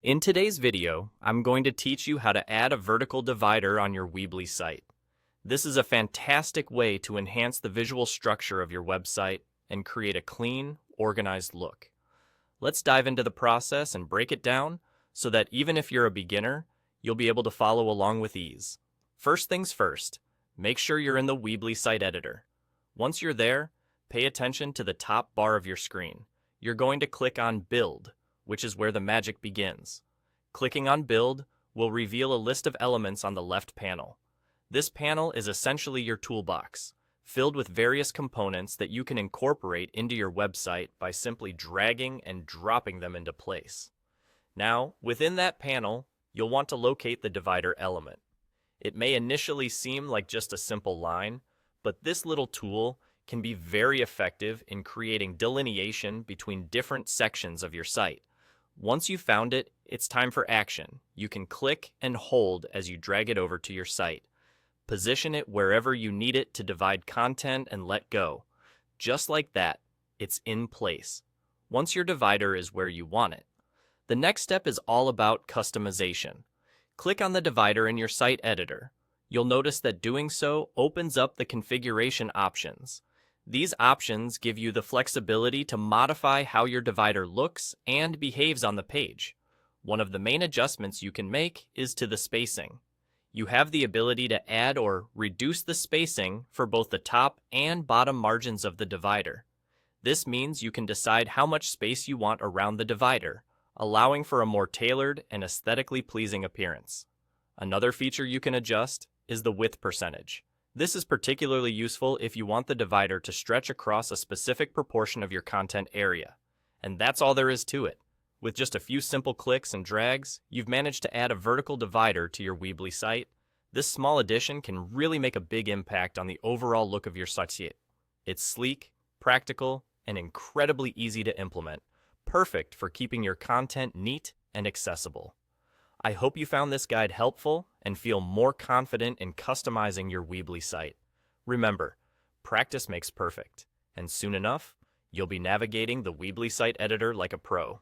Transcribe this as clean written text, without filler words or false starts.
In today's video, I'm going to teach you how to add a vertical divider on your Weebly site. This is a fantastic way to enhance the visual structure of your website and create a clean, organized look. Let's dive into the process and break it down so that even if you're a beginner, you'll be able to follow along with ease. First things first, make sure you're in the Weebly site editor. Once you're there, pay attention to the top bar of your screen. You're going to click on Build, which is where the magic begins. Clicking on Build will reveal a list of elements on the left panel. This panel is essentially your toolbox, filled with various components that you can incorporate into your website by simply dragging and dropping them into place. Now, within that panel, you'll want to locate the divider element. It may initially seem like just a simple line, but this little tool can be very effective in creating delineation between different sections of your site. Once you've found it, it's time for action. You can click and hold as you drag it over to your site. Position it wherever you need it to divide content and let go. Just like that, it's in place. Once your divider is where you want it. The next step is all about customization. Click on the divider in your site editor. You'll notice that doing so opens up the configuration options. These options give you the flexibility to modify how your divider looks and behaves on the page. One of the main adjustments you can make is to the spacing. You have the ability to add or reduce the spacing for both the top and bottom margins of the divider. This means you can decide how much space you want around the divider, allowing for a more tailored and aesthetically pleasing appearance. Another feature you can adjust is the width percentage. This is particularly useful if you want the divider to stretch across a specific proportion of your content area. And that's all there is to it. With just a few simple clicks and drags, you've managed to add a vertical divider to your Weebly site. This small addition can really make a big impact on the overall look of your site. It's sleek, practical, and incredibly easy to implement. Perfect for keeping your content neat and accessible. I hope you found this guide helpful and feel more confident in customizing your Weebly site. Remember, practice makes perfect, and soon enough, you'll be navigating the Weebly site editor like a pro.